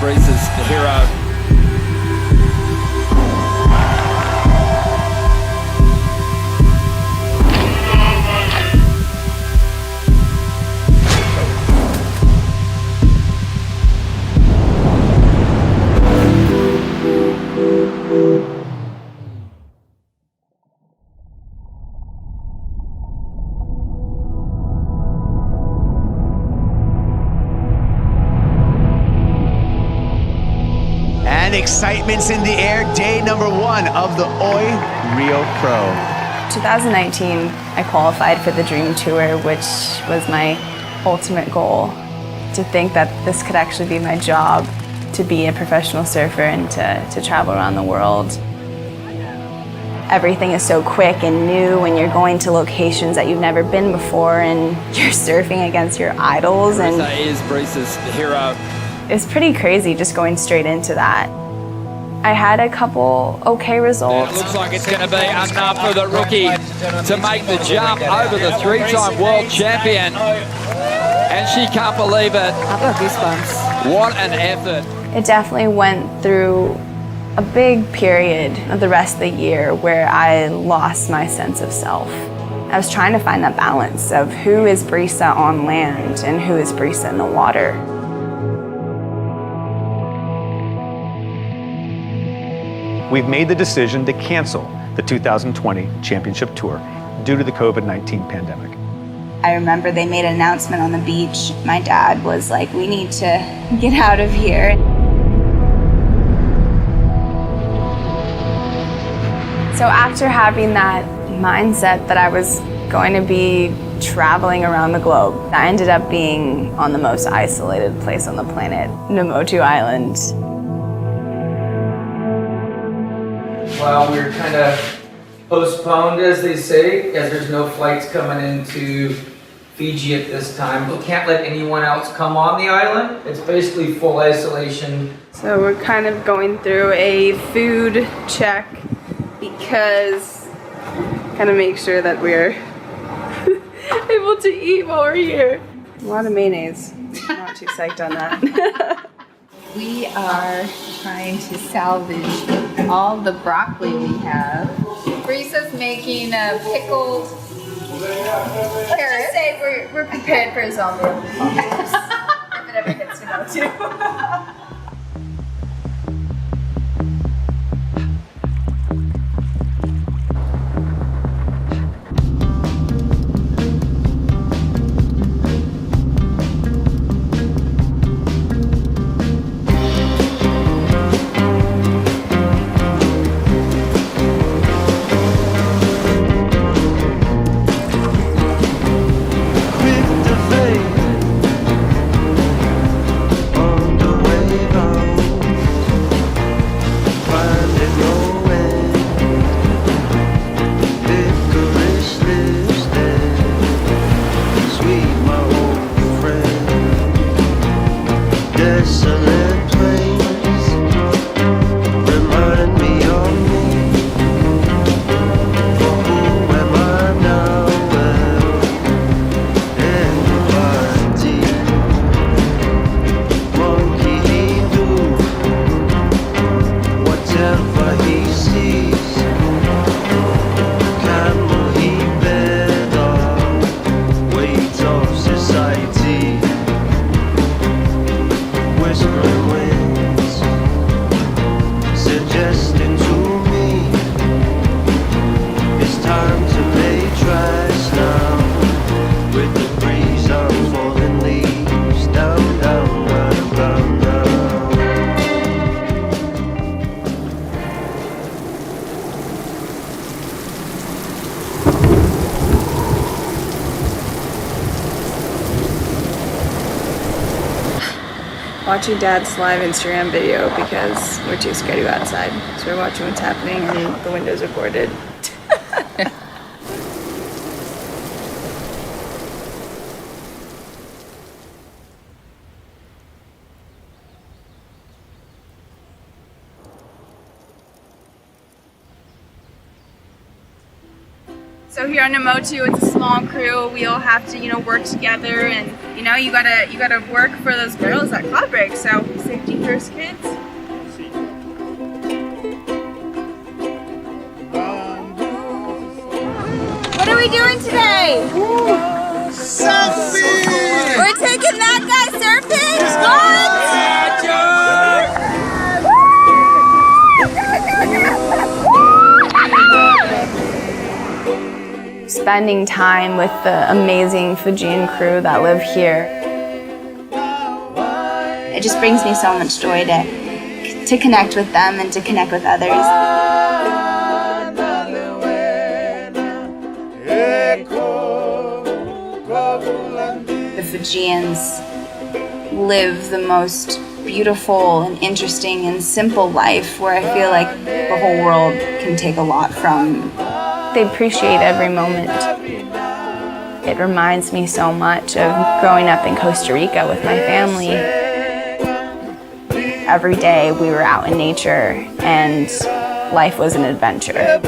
Breeze's hero. Excitement's in the air, day number 1 of the Oi Rio Pro. 2019, I qualified for the Dream Tour, which was my ultimate goal. To think that this could actually be my job, to be a professional surfer and to travel around the world. Everything is so quick and new when you're going to locations that you've never been before and you're surfing against your idols. And That is Breeze's hero. it's pretty crazy just going straight into that. I had a couple okay results. It looks like it's going to be enough for the rookie to make the jump over the 3-time world champion. And she can't believe it. I've got goosebumps. What an effort. It definitely went through a big period of the rest of the year where I lost my sense of self. I was trying to find that balance of who is Brisa on land and who is Brisa in the water. We've made the decision to cancel the 2020 Championship Tour due to the COVID-19 pandemic. I remember they made an announcement on the beach. My dad was like, we need to get out of here. So after having that mindset that I was going to be traveling around the globe, I ended up being on the most isolated place on the planet, Namotu Island. Well, we're kind of postponed, as they say, as there's no flights coming into Fiji at this time. We can't let anyone else come on the island. It's basically full isolation. So we're kind of going through a food check because kind of make sure that we're able to eat while we're here. A lot of mayonnaise. I'm not too psyched on that. We are trying to salvage all the broccoli we have. Brisa's making a pickled carrot. Let's just say we're prepared for a zombie apocalypse if it ever hits Namotu. Watching Dad's live Instagram video because we're too scared to go outside. So we're watching what's happening and the windows are boarded. So here on Namotu, it's a small crew. We all have to, work together, and you gotta work for those girls at Cloud Break. So safety first, kids. What are we doing today? Surfing! We're taking that guy surfing? What? Spending time with the amazing Fijian crew that live here. It just brings me so much joy to connect with them and to connect with others. The Fijians live the most beautiful and interesting and simple life where I feel like the whole world can take a lot from. They appreciate every moment. It reminds me so much of growing up in Costa Rica with my family. Every day we were out in nature and life was an adventure.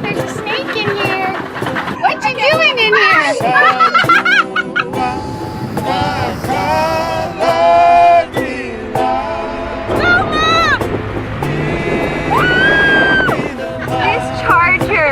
There's a snake in here. What you doing in here? This charger.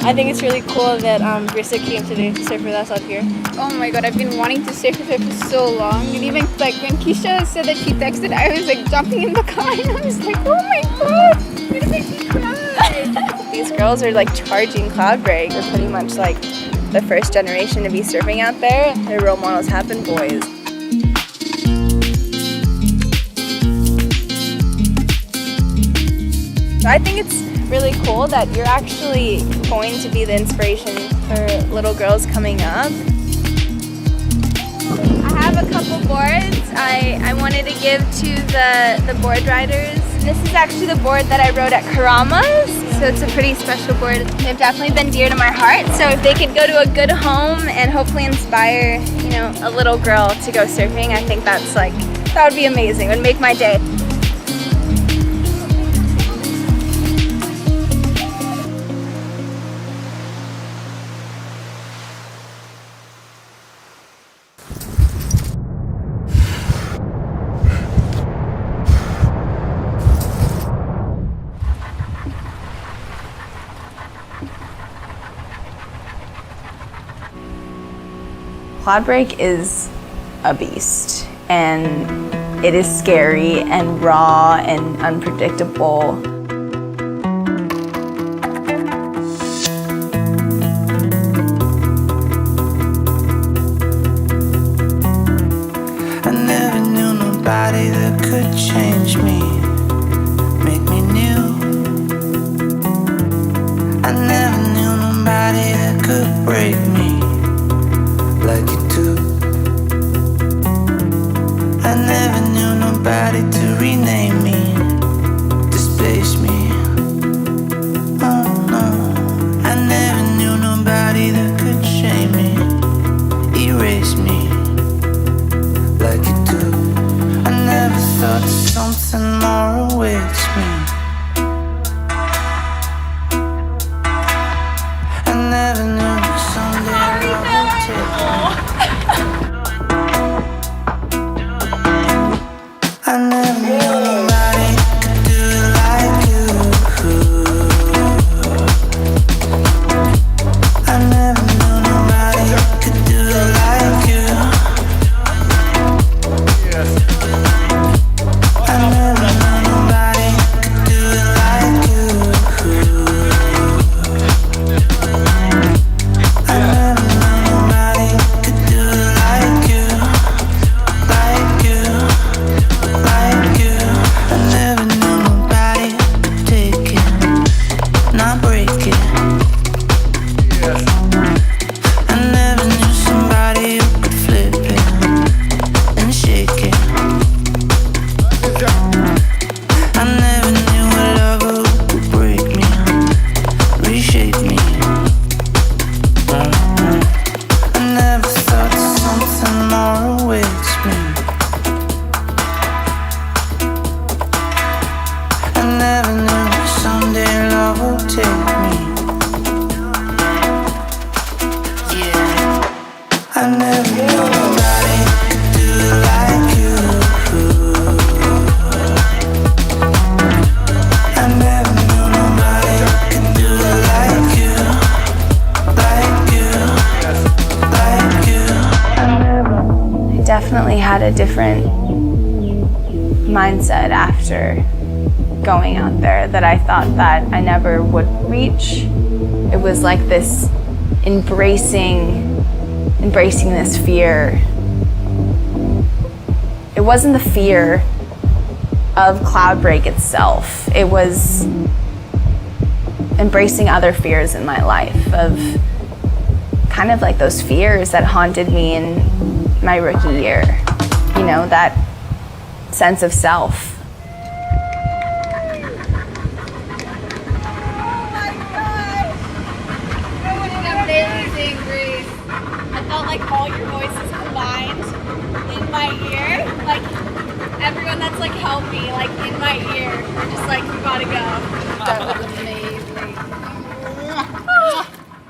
I think it's really cool that Rissa came today to surf with us out here. Oh my god, I've been wanting to surf with her for so long. And even like when Keisha said that she texted, I was like jumping in the car and I was like, oh my god, I'm gonna make me cry. These girls are like charging Cloud Break. They're pretty much like the first generation to be surfing out there. Their role models have been boys. So I think it's really cool that you're actually going to be the inspiration for little girls coming up. I have a couple boards. I wanted to give to the board riders. This is actually the board that I rode at Karama's, so it's a pretty special board. They've definitely been dear to my heart, so if they could go to a good home and hopefully inspire, you know, a little girl to go surfing, I think that's like, that would be amazing. It would make my day. Cloud break is a beast, and it is scary and raw and unpredictable. I never knew nobody that could change me, make me new. I never knew nobody that could break me like you do. I never knew nobody to rename me, displace me. Oh no, I never knew nobody that could shame me, erase me like you do. I never thought something more awaits me. I never knew someday I would take I never knew nobody could do it like you. I never knew nobody could do it like you. I never knew nobody could do it like you. I never knew nobody could do it like you, like you. Like you, I never knew nobody could take it, not break it. I never knew somebody who could flip it and shake it. I never knew a lover who could break me, reshape me. I never thought something more awaits me. I never knew someday love would take me. Yeah, I never knew nobody could do it like you. I never knew nobody could do it like you, like you, like you. I never. I definitely had a different mindset after going out there that I thought that I never would reach. It was like this embracing this fear. It wasn't the fear of cloud break itself. It was embracing other fears in my life, of kind of like those fears that haunted me in my rookie year. You know, that sense of self. Amazing, Grace. I felt like all your voices combined in my ear. Like everyone that's like helped me, like in my ear. We're just like, you gotta go. That was amazing.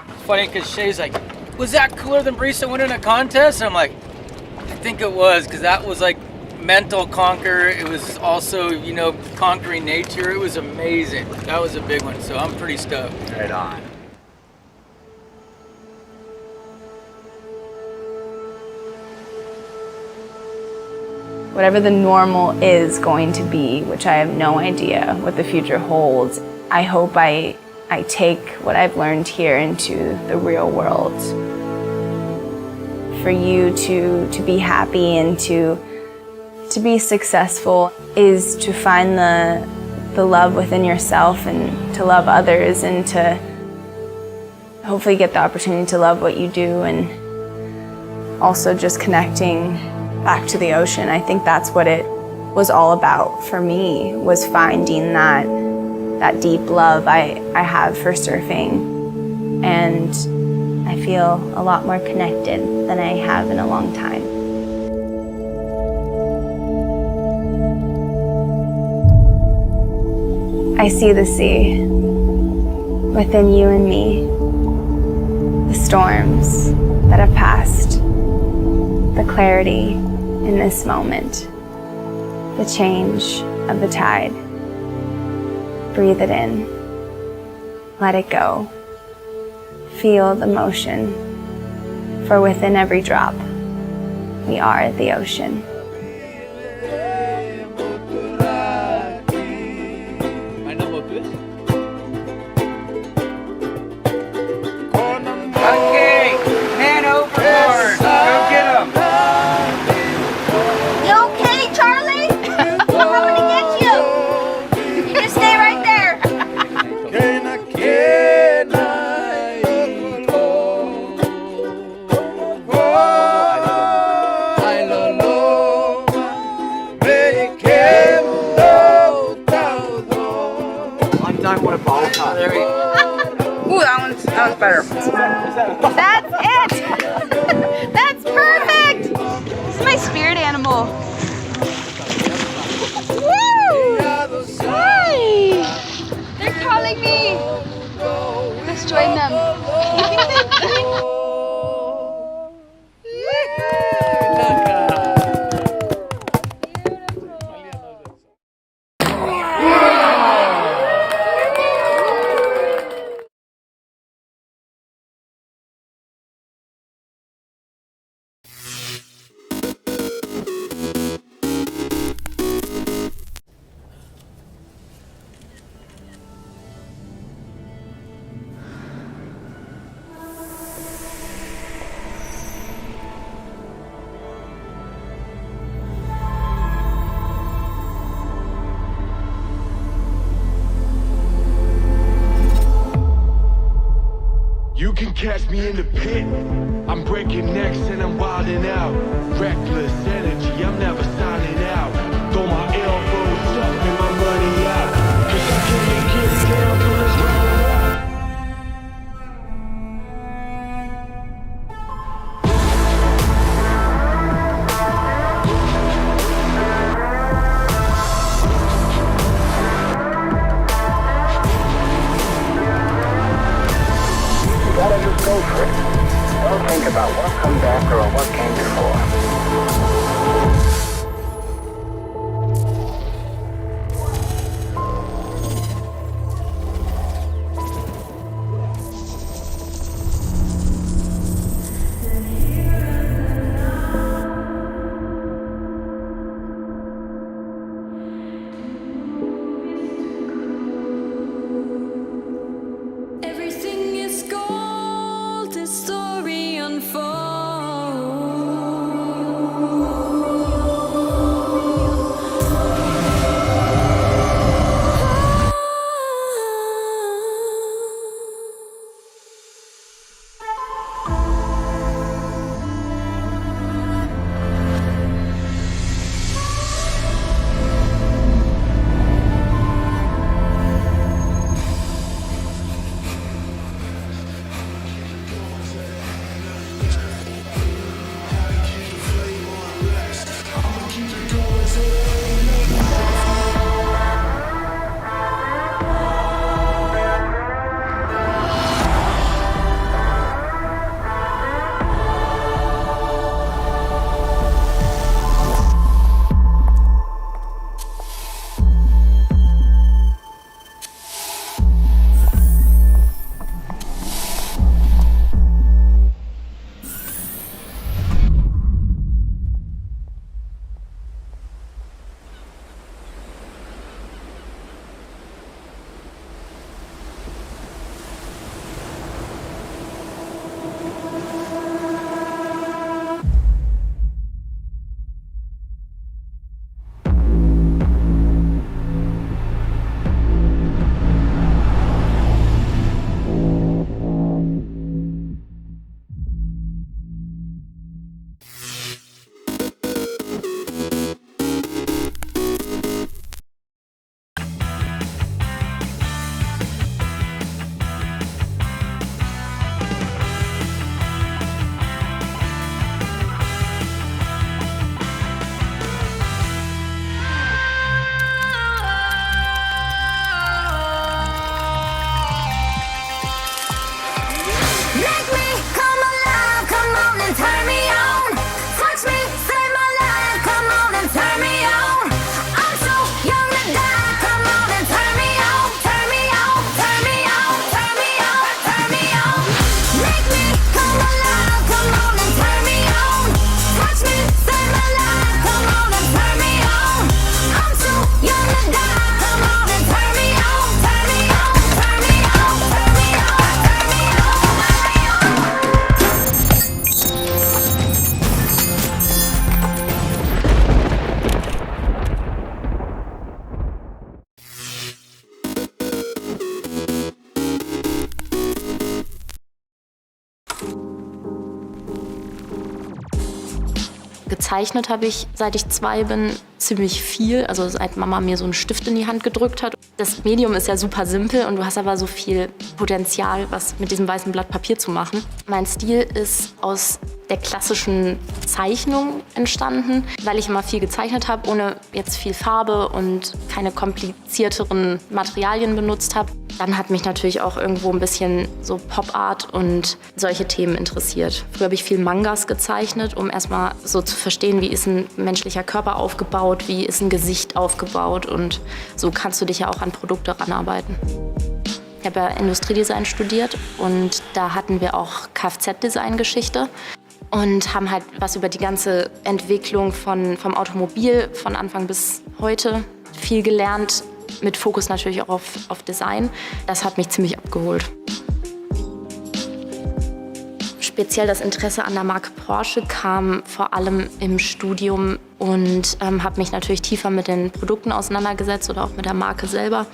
It's funny because Shay's like, was that cooler than Brisa winning a contest? And I'm like, I think it was, because that was like mental conquer. It was also, you know, conquering nature. It was amazing. That was a big one, so I'm pretty stoked. Right on. Whatever the normal is going to be, which I have no idea what the future holds, I hope I take what I've learned here into the real world. For you to be happy and to be successful is to find the love within yourself and to love others and to hopefully get the opportunity to love what you do, and also just connecting back to the ocean. I think that's what it was all about for me, was finding that deep love I have for surfing. And I feel a lot more connected than I have in a long time. I see the sea within you and me, the storms that have passed, the clarity in this moment, the change of the tide. Breathe it in, let it go. Feel the motion, for within every drop, we are the ocean. Okay, man overboard. Go get him. You okay, Charlie? I'm coming to get you. You just stay right there. Ooh, that was better. That's it. That's perfect. This is my spirit animal. Woo! Hi. They're calling me. Let's join them. You can catch me in the pit. I'm breaking necks and I'm wilding out. Reckless energy, I'm never signing out. Throw my elbows up and my money out. 'Cause I can't get down to this road. Go for it. Don't think about what comes after or what came before. Gezeichnet habe ich, seit ich 2 bin, ziemlich viel. Also seit Mama mir so einen Stift in die Hand gedrückt hat. Das Medium ist ja super simpel und du hast aber so viel Potenzial, was mit diesem weißen Blatt Papier zu machen. Mein Stil ist aus der klassischen Zeichnung entstanden, weil ich immer viel gezeichnet habe, ohne jetzt viel Farbe und keine komplizierteren Materialien benutzt habe. Dann hat mich natürlich auch irgendwo ein bisschen so Pop-Art und solche Themen interessiert. Früher habe ich viel Mangas gezeichnet, um erstmal so zu verstehen, wie ist ein menschlicher Körper aufgebaut, wie ist ein Gesicht aufgebaut und so kannst du dich ja auch an Produkte ranarbeiten. Ich habe ja Industriedesign studiert und da hatten wir auch Kfz-Design-Geschichte und haben halt was über die ganze Entwicklung vom Automobil von Anfang bis heute viel gelernt, mit Fokus natürlich auch auf Design. Das hat mich ziemlich abgeholt. Speziell das Interesse an der Marke Porsche kam vor allem im Studium und habe mich natürlich tiefer mit den Produkten auseinandergesetzt oder auch mit der Marke selber.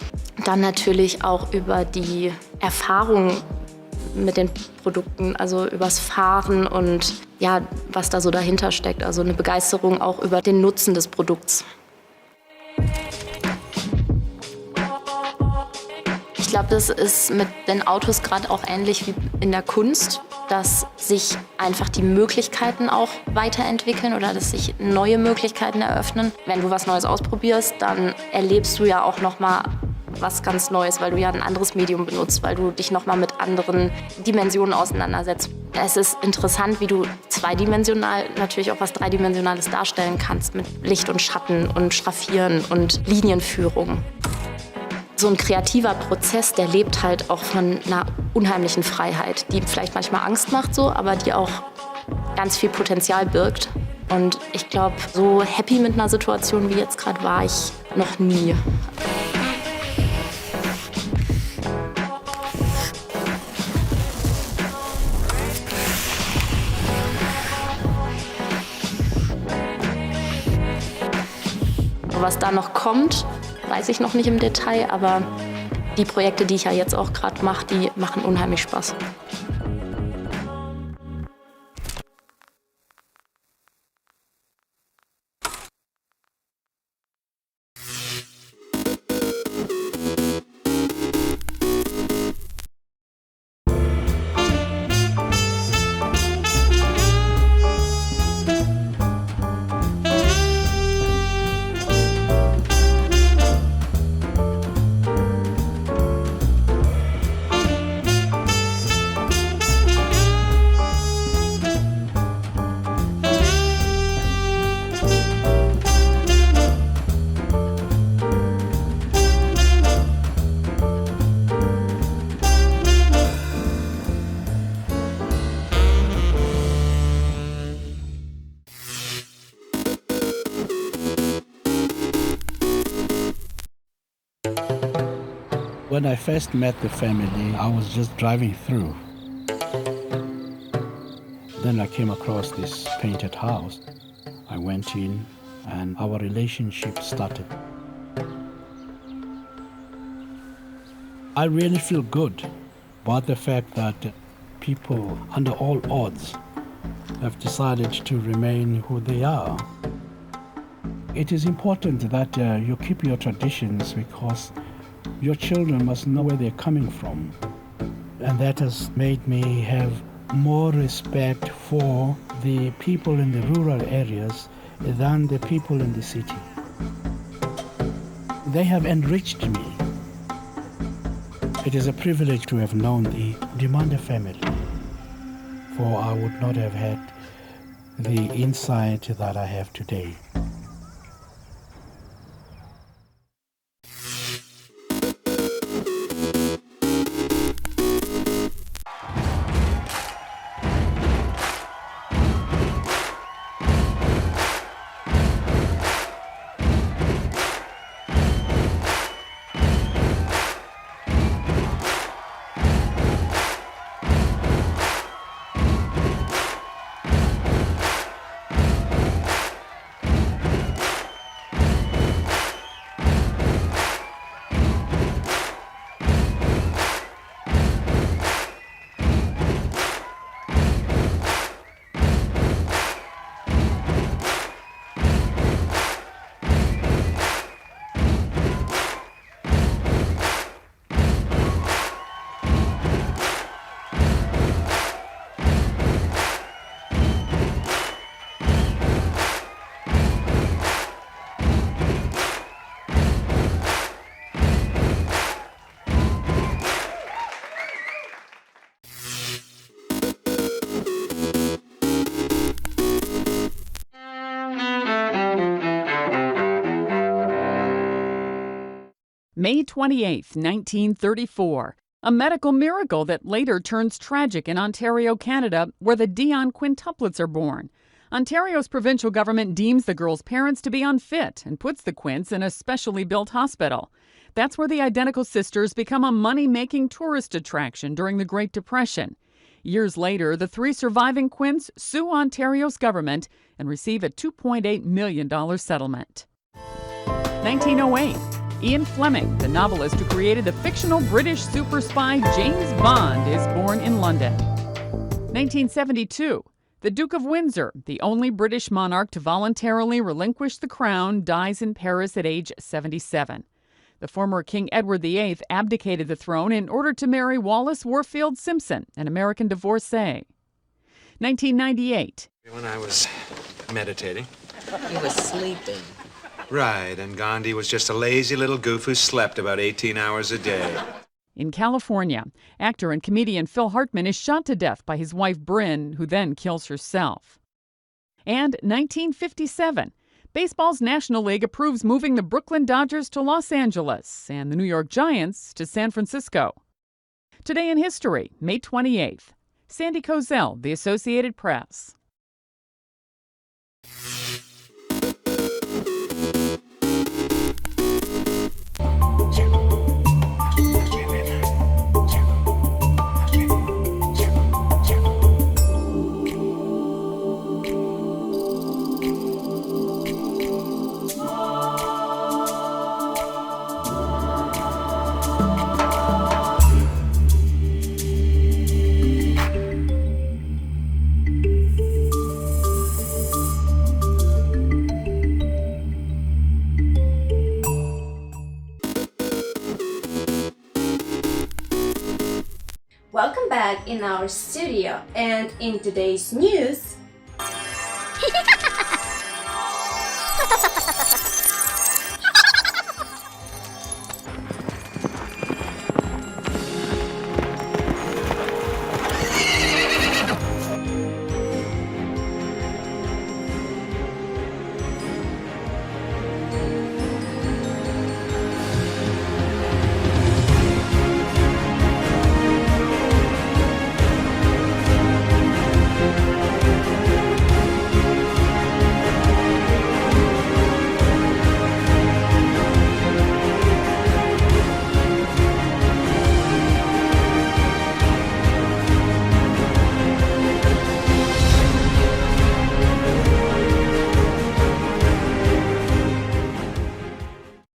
Dann natürlich auch über die Erfahrung mit den Produkten, also übers Fahren und ja, was da so dahinter steckt. Also eine Begeisterung auch über den Nutzen des Produkts. Ich glaube, das ist mit den Autos gerade auch ähnlich wie in der Kunst, dass sich einfach die Möglichkeiten auch weiterentwickeln oder dass sich neue Möglichkeiten eröffnen. Wenn du was Neues ausprobierst, dann erlebst du ja auch noch mal was ganz Neues, weil du ja ein anderes Medium benutzt, weil du dich noch mal mit anderen Dimensionen auseinandersetzt. Es ist interessant, wie du zweidimensional natürlich auch was Dreidimensionales darstellen kannst mit Licht und Schatten und Schraffieren und Linienführung. So ein kreativer Prozess, der lebt halt auch von einer unheimlichen Freiheit, die vielleicht manchmal Angst macht, so, aber die auch ganz viel Potenzial birgt. Und ich glaube, so happy mit einer Situation wie jetzt gerade war ich noch nie. Was da noch kommt, weiß ich noch nicht im Detail, aber die Projekte, die ich ja jetzt auch gerade mache, die machen unheimlich Spaß. When I first met the family, I was just driving through. Then I came across this painted house. I went in and our relationship started. I really feel good about the fact that people, under all odds, have decided to remain who they are. It is important that you keep your traditions because your children must know where they're coming from. And that has made me have more respect for the people in the rural areas than the people in the city. They have enriched me. It is a privilege to have known the Demanda family, for I would not have had the insight that I have today. May 28, 1934. A medical miracle that later turns tragic in Ontario, Canada, where the Dion quintuplets are born. Ontario's provincial government deems the girls' parents to be unfit and puts the quints in a specially built hospital. That's where the identical sisters become a money-making tourist attraction during the Great Depression. Years later, the three surviving quints sue Ontario's government and receive a $2.8 million settlement. 1908. Ian Fleming, the novelist who created the fictional British super spy James Bond, is born in London. 1972. The Duke of Windsor, the only British monarch to voluntarily relinquish the crown, dies in Paris at age 77. The former King Edward VIII abdicated the throne in order to marry Wallis Warfield Simpson, an American divorcee. 1998. When I was meditating. You were sleeping. Right, and Gandhi was just a lazy little goof who slept about 18 hours a day. In California, actor and comedian Phil Hartman is shot to death by his wife Bryn, who then kills herself. And 1957. Baseball's National League approves moving the Brooklyn Dodgers to Los Angeles and the New York Giants to San Francisco. Today in history, May 28th. Sandy Kozel, The Associated Press. Welcome back in our studio, and in today's news,